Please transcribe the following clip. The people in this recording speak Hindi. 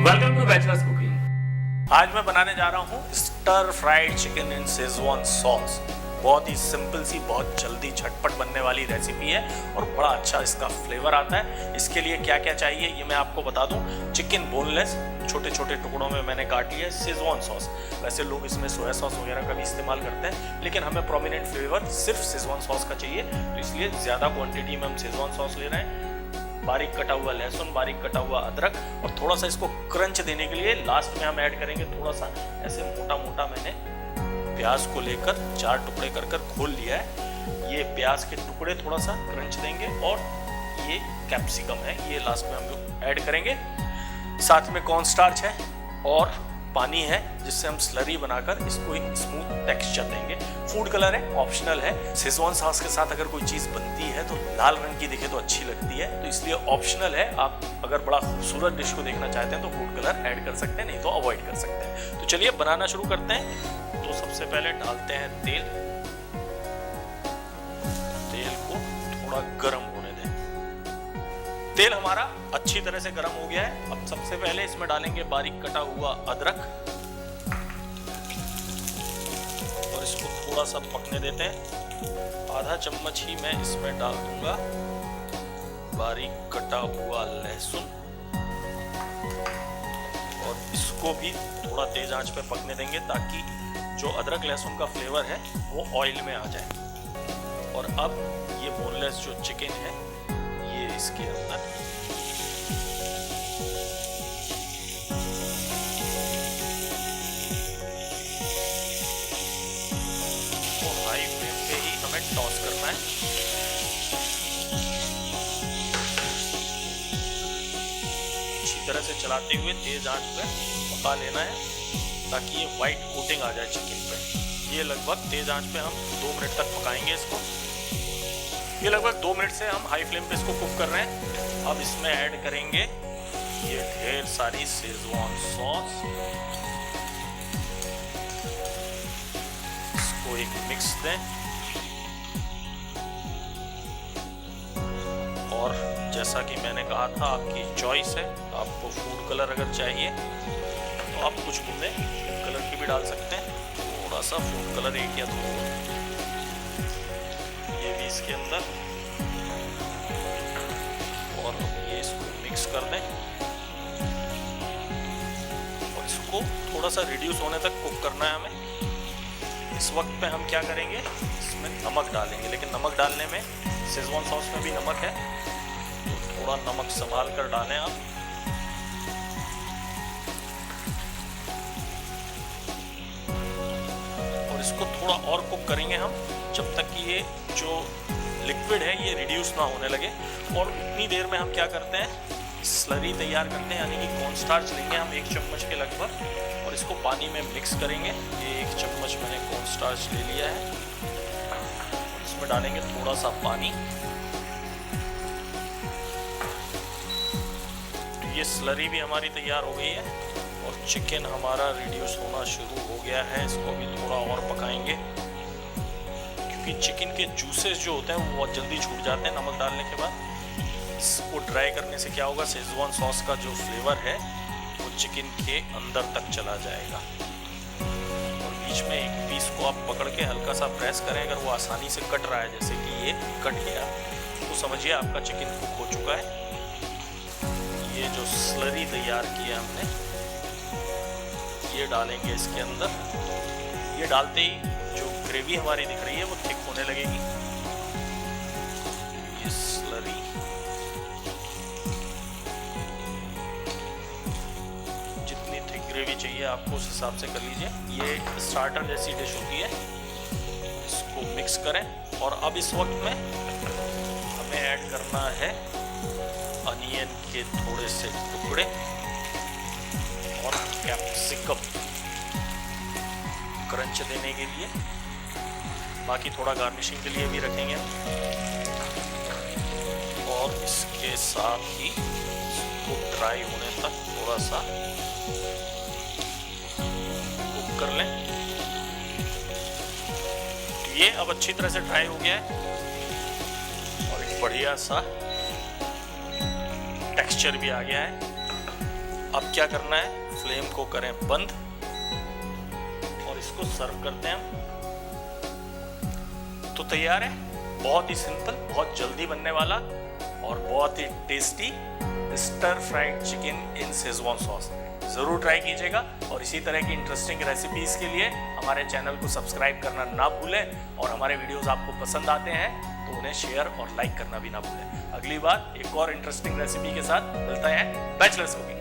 Welcome to bachelors cooking. आज मैं बनाने जा रहा हूँ stir fried chicken in schezwan sauce. बहुत ही सिंपल सी, बहुत जल्दी झटपट बनने वाली रेसिपी है और बड़ा अच्छा इसका फ्लेवर आता है। इसके लिए क्या क्या चाहिए ये मैं आपको बता दूं। चिकन बोनलेस छोटे छोटे टुकड़ों में मैंने काट लिया। शेजवान सॉस, वैसे लोग इसमें सोया सॉस वगैरह का भी इस्तेमाल करते हैं, लेकिन हमें प्रोमिनेंट फ्लेवर सिर्फ शेजवान सॉस का चाहिए, तो इसलिए ज़्यादा क्वान्टिटी में हम शेजवान सॉस ले रहे हैं। बारीक कटा हुआ लहसुन, बारीक कटा हुआ अदरक, और थोड़ा सा इसको क्रंच देने के लिए लास्ट में हम ऐड करेंगे थोड़ा सा ऐसे मोटा मोटा मैंने प्याज को लेकर 4 टुकड़े कर कर खोल लिया है। ये प्याज के टुकड़े थोड़ा सा क्रंच देंगे, और ये कैप्सिकम है, ये लास्ट में हम लोग ऐड करेंगे। साथ में कॉर्न स्टार्च है और पानी है, जिससे हम स्लरी बनाकर इसको एक स्मूथ टेक्सचर देंगे। फूड कलर है, ऑप्शनल है। शेजवान सॉस के साथ अगर कोई चीज़ बनती है तो लाल रंग की दिखे तो अच्छी लगती है, तो इसलिए ऑप्शनल है। आप अगर बड़ा खूबसूरत डिश को देखना चाहते हैं तो फूड कलर ऐड कर सकते हैं, नहीं तो अवॉइड कर सकते हैं। तो चलिए बनाना शुरू करते हैं। तो सबसे पहले डालते हैं तेल। तेल को थोड़ा गर्म होने दें। तेल हमारा अच्छी तरह से गर्म हो गया है। अब सबसे पहले इसमें डालेंगे बारीक कटा हुआ अदरक, और इसको थोड़ा सा पकने देते हैं। आधा चम्मच ही मैं इसमें डाल दूंगा बारीक कटा हुआ लहसुन, और इसको भी थोड़ा तेज आंच पे पकने देंगे ताकि जो अदरक लहसुन का फ्लेवर है वो ऑयल में आ जाए। और अब ये बोनलेस जो चिकन है ये इसके अंदर तो हाई फ्लेम पे ही हमें टॉस करना है। अच्छी तरह से चलाते हुए तेज आंच पे पका लेना है ताकि ये वाइट कोटिंग आ जाए चिकन पे। ये लगभग तेज आंच पे हम 2 मिनट तक पकाएंगे इसको। ये लगभग 2 मिनट से हम हाई फ्लेम पे इसको कुक कर रहे हैं। अब इसमें ऐड करेंगे ये ढेर सारी शेजवान सॉस। इसको एक मिक्स दें, और जैसा कि मैंने कहा था आपकी चॉइस है। आपको फूड कलर अगर चाहिए तो आप कुछ बूंदे कलर की भी डाल सकते हैं, थोड़ा सा फूड कलर 1 या 2। ये भी इसके अंदर, और ये इसको मिक्स कर दें, और इसको थोड़ा सा रिड्यूस होने तक कुक करना है हमें। इस वक्त पे हम क्या करेंगे, इसमें नमक डालेंगे, लेकिन नमक डालने में शेजवान सॉस में भी नमक है, तो थोड़ा नमक संभाल कर डालें आप। और इसको थोड़ा और कुक करेंगे हम जब तक कि ये जो लिक्विड है ये रिड्यूस ना होने लगे। और उतनी देर में हम क्या करते हैं, स्लरी तैयार करते हैं, यानी कि कॉर्न स्टार्च लेंगे हम 1 चम्मच के लगभग, और इसको पानी में मिक्स करेंगे। ये 1 चम्मच मैंने कॉर्न स्टार्च ले लिया है, और इसमें डालेंगे थोड़ा सा पानी। तो ये स्लरी भी हमारी तैयार हो गई है, और चिकन हमारा रिड्यूस होना शुरू हो गया है। इसको भी थोड़ा और पकाएंगे, क्योंकि चिकन के जूसेस जो होते हैं वो बहुत जल्दी छूट जाते हैं नमक डालने के बाद। इसको ड्राई करने से क्या होगा, शेजवान सॉस का जो फ्लेवर है वो चिकन के अंदर तक चला जाएगा। और बीच में एक पीस को आप पकड़ के हल्का सा प्रेस करें, अगर वो आसानी से कट रहा है, जैसे कि ये कट गया, तो समझिए आपका चिकन कुक हो चुका है। ये जो स्लरी तैयार की है हमने, ये डालेंगे इसके अंदर। ये डालते ही जो ग्रेवी हमारी दिख रही है वो थिक होने लगेगी। ये स्लरी जितनी थिक ग्रेवी चाहिए आपको उस हिसाब से कर लीजिए। ये स्टार्टर जैसी डिश होती है। इसको मिक्स करें, और अब इस वक्त में हमें ऐड करना है अनियन के थोड़े से टुकड़े और कैप्सिकम क्रंच देने के लिए। बाकी थोड़ा गार्निशिंग के लिए भी रखेंगे, और इसके साथ ही इसको ड्राई होने तक थोड़ा सा कुक कर लें। ये अब अच्छी तरह से ड्राई हो गया है, और एक बढ़िया सा टेक्सचर भी आ गया है। अब क्या करना है, फ्लेम को करें बंद और इसको सर्व करते हैं। तो तैयार है, बहुत ही सिंपल, बहुत जल्दी बनने वाला और बहुत ही tasty stir fried chicken in schezwan sauce. ज़रूर ट्राई कीजिएगा और इसी तरह की इंटरेस्टिंग रेसिपीज़ के लिए हमारे चैनल को सब्सक्राइब करना ना भूलें और हमारे वीडियोस आपको पसंद आते हैं तो उन्हें शेयर और लाइक करना भी ना भूलें। अगली बार एक और इंटरेस्टिंग रेसिपी के साथ मिलता है बैचलर्स कुकिंग।